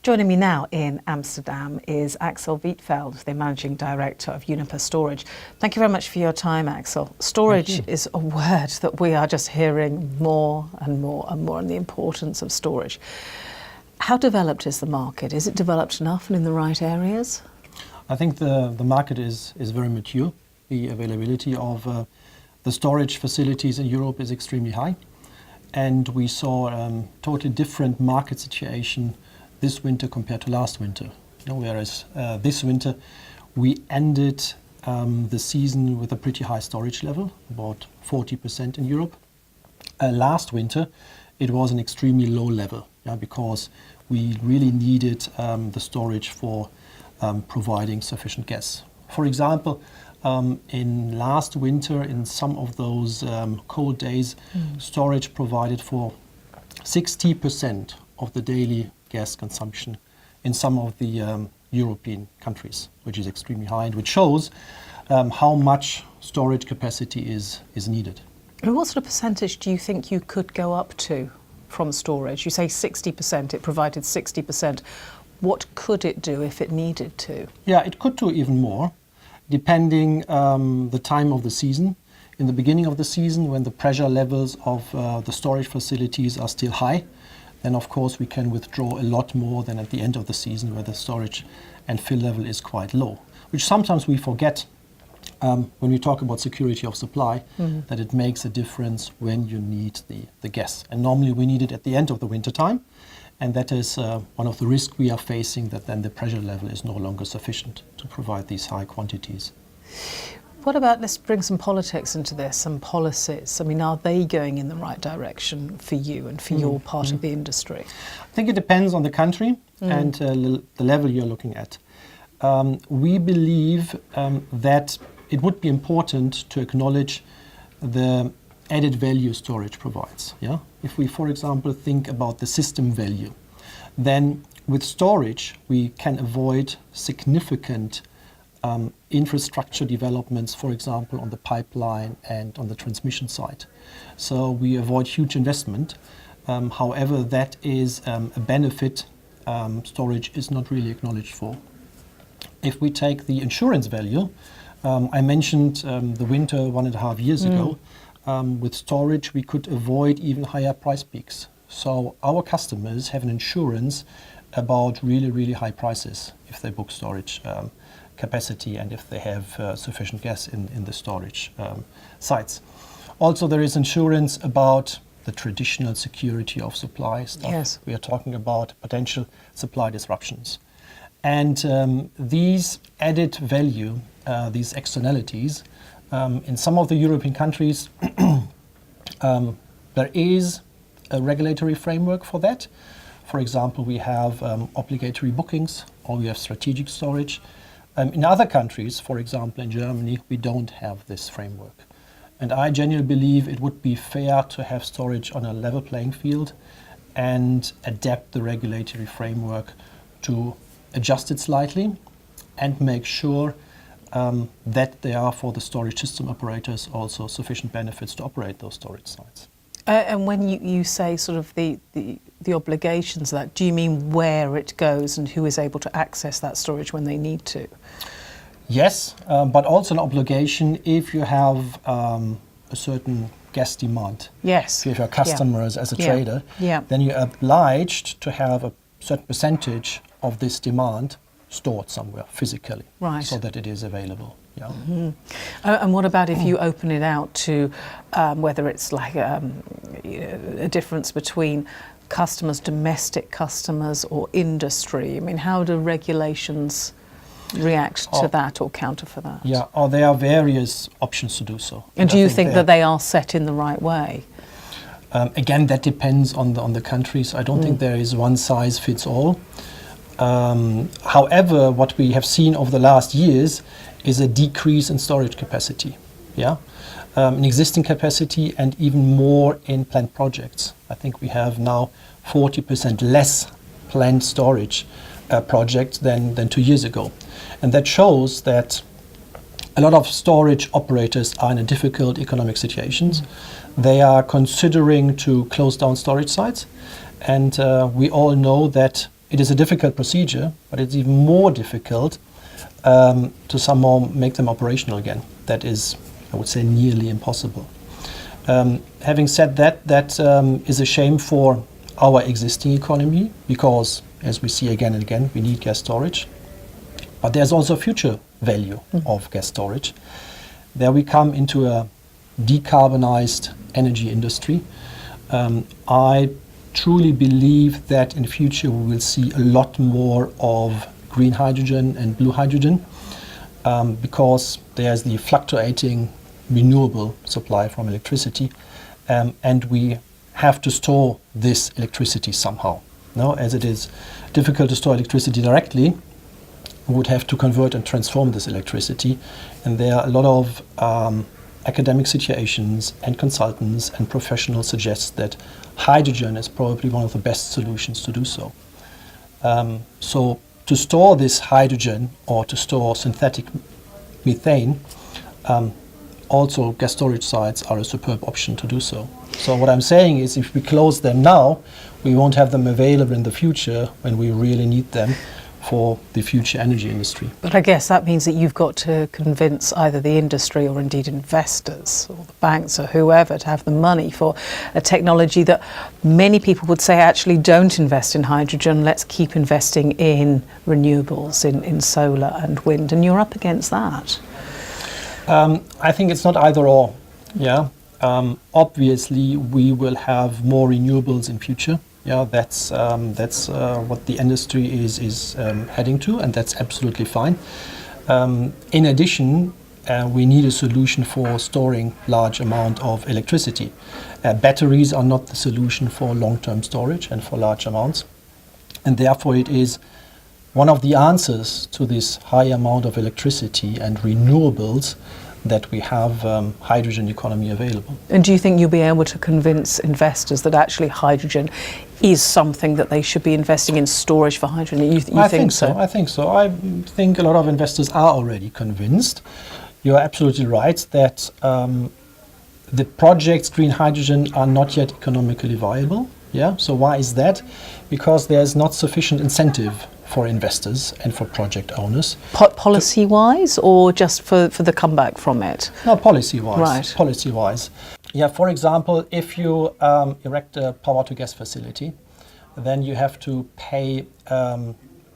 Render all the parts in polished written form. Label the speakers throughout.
Speaker 1: Joining me now in Amsterdam is Axel Wietfeld, the Managing Director of Uniper Storage. Thank you very much for your time, Axel. Storage is a word that we are just hearing more and more and more, and the importance of storage. How developed is the market? Is it developed enough and in the right areas?
Speaker 2: I think the market is very mature. The availability of the storage facilities in Europe is extremely high. And we saw a totally different market situation this winter compared to last winter. Whereas this winter we ended the season with a pretty high storage level, about 40% in Europe. Last winter it was an extremely low level, because we really needed the storage for providing sufficient gas. For example, in last winter, in some of those cold days, storage provided for 60% of the daily gas consumption in some of the European countries, which is extremely high and which shows how much storage capacity is needed.
Speaker 1: And what sort of percentage do you think you could go up to from storage? You say 60%, it provided 60%. What could it do if it needed to? Yeah,
Speaker 2: it could do even more, depending the time of the season. In the beginning of the season, when the pressure levels of the storage facilities are still high, then of course we can withdraw a lot more than at the end of the season, where the storage and fill level is quite low, which sometimes we forget when we talk about security of supply, that it makes a difference when you need the gas. And normally we need it at the end of the winter time, and that is one of the risks we are facing, that then the pressure level is no longer sufficient to provide these high quantities.
Speaker 1: What about, let's bring some politics into this, some policies. I mean, are they going in the right direction for you and for your part of the industry?
Speaker 2: I think it depends on the country and the level you're looking at. We believe that it would be important to acknowledge the added value storage provides. If we, for example, think about the system value, then with storage we can avoid significant infrastructure developments, for example, on the pipeline and on the transmission side. So we avoid huge investment. However, that is a benefit storage is not really acknowledged for. If we take the insurance value, I mentioned the winter 1.5 years ago. With storage we could avoid even higher price peaks. So our customers have an insurance about really high prices if they book storage capacity and if they have sufficient gas in the storage sites. Also, there is insurance about the traditional security of supply stuff.
Speaker 1: Yes.
Speaker 2: We are talking about potential supply disruptions. And these added value, these externalities, in some of the European countries, there is a regulatory framework for that. For example, we have obligatory bookings, or we have strategic storage. In other countries, for example in Germany, we don't have this framework. And I genuinely believe it would be fair to have storage on a level playing field and adapt the regulatory framework to adjust it slightly and make sure that there are for the storage system operators also sufficient benefits to operate those storage sites.
Speaker 1: And when you say sort of the obligations of that, do you mean where it goes and who is able to access that storage when they need to?
Speaker 2: Yes, but also an obligation if you have a certain gas demand.
Speaker 1: Yes.
Speaker 2: If you're customers as a trader,
Speaker 1: then
Speaker 2: you're obliged to have a certain percentage of this demand stored somewhere physically, so that it is available.
Speaker 1: And what about if you open it out to whether it's like a difference between customers, domestic customers or industry? I mean, how do regulations react to that or counter for that?
Speaker 2: There are various options to do so.
Speaker 1: And do you think that they are set in the right way?
Speaker 2: Again, that depends on the countries. I don't think there is one size fits all. However, what we have seen over the last years is a decrease in storage capacity, in existing capacity and even more in planned projects. I think we have now 40% less planned storage projects than 2 years ago. And that shows that a lot of storage operators are in a difficult economic situations. They are considering to close down storage sites. And we all know that it is a difficult procedure, but it's even more difficult to somehow make them operational again. That is, I would say, nearly impossible. Having said that, that is a shame for our existing economy because, as we see again and again, we need gas storage. But there's also future value of gas storage. There we come into a decarbonized energy industry. I truly believe that in future we will see a lot more of green hydrogen and blue hydrogen because there's the fluctuating renewable supply from electricity and we have to store this electricity somehow. Now, as it is difficult to store electricity directly, we would have to convert and transform this electricity, and there are a lot of academic situations and consultants and professionals suggest that hydrogen is probably one of the best solutions to do so. So to store this hydrogen or to store synthetic methane, also gas storage sites are a superb option to do so. So what I'm saying is if we close them now, we won't have them available in the future when we really need them for the future energy industry.
Speaker 1: But I guess that means that you've got to convince either the industry or indeed investors or the banks or whoever to have the money for a technology that many people would say actually don't invest in hydrogen, let's keep investing in renewables, in solar and wind, and you're up against that.
Speaker 2: I think it's not either or. Yeah. Obviously, we will have more renewables in future. Yeah, that's what the industry is heading to, and that's absolutely fine. In addition, we need a solution for storing large amount of electricity. Batteries are not the solution for long-term storage and for large amounts, and therefore it is one of the answers to this high amount of electricity and renewables that we have hydrogen economy available.
Speaker 1: And do you think you'll be able to convince investors that actually hydrogen is something that they should be investing in storage for hydrogen? You think so?
Speaker 2: I think so. I think a lot of investors are already convinced. You're absolutely right that the projects green hydrogen are not yet economically viable. Yeah. So why is that? Because there's not sufficient incentive for investors and for project owners.
Speaker 1: Policy-wise, or just for the comeback from it?
Speaker 2: No, policy-wise.
Speaker 1: Right.
Speaker 2: Policy-wise. Yeah, for example, if you erect a power-to-gas facility, then you have to pay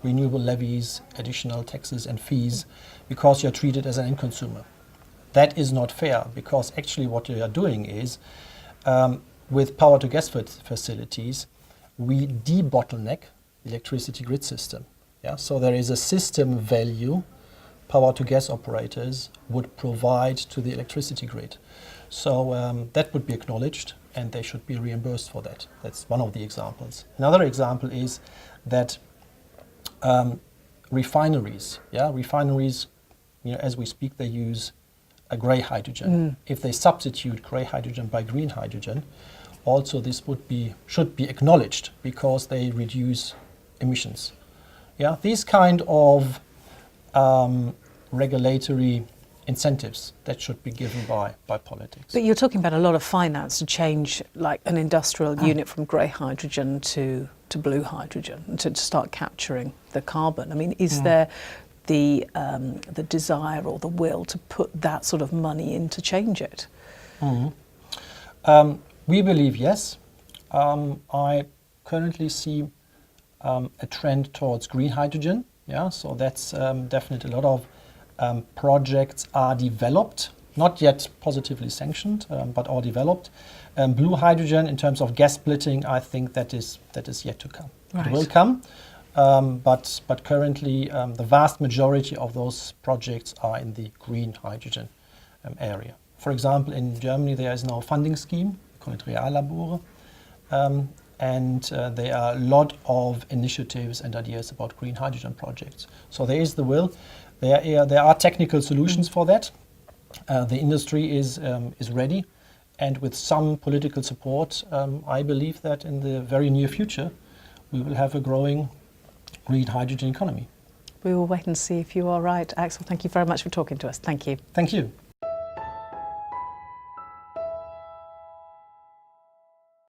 Speaker 2: renewable levies, additional taxes and fees because you're treated as an end consumer. That is not fair because actually what you are doing is with power-to-gas facilities, we debottleneck electricity grid system. Yeah? So there is a system value power-to-gas operators would provide to the electricity grid. So that would be acknowledged and they should be reimbursed for that. That's one of the examples. Another example is that refineries, as we speak, they use a grey hydrogen. If they substitute grey hydrogen by green hydrogen, also this should be acknowledged because they reduce emissions. Yeah, these kind of regulatory incentives that should be given by politics.
Speaker 1: But you're talking about a lot of finance to change like an industrial unit from grey hydrogen to blue hydrogen, to start capturing the carbon. I mean, is there the desire or the will to put that sort of money in to change it?
Speaker 2: We believe yes. I currently see a trend towards green hydrogen. Yeah, so that's definitely a lot of projects are developed, not yet positively sanctioned, but are developed. Blue hydrogen, in terms of gas splitting, I think that is yet to come. Right. It will come, but currently the vast majority of those projects are in the green hydrogen area. For example, in Germany there is now a funding scheme, called Reallabore, and there are a lot of initiatives and ideas about green hydrogen projects. So there is the will. There are technical solutions for that. The industry is ready, and with some political support, I believe that in the very near future, we will have a growing green hydrogen economy.
Speaker 1: We will wait and see if you are right. Axel, thank you very much for talking to us. Thank you.
Speaker 2: Thank you.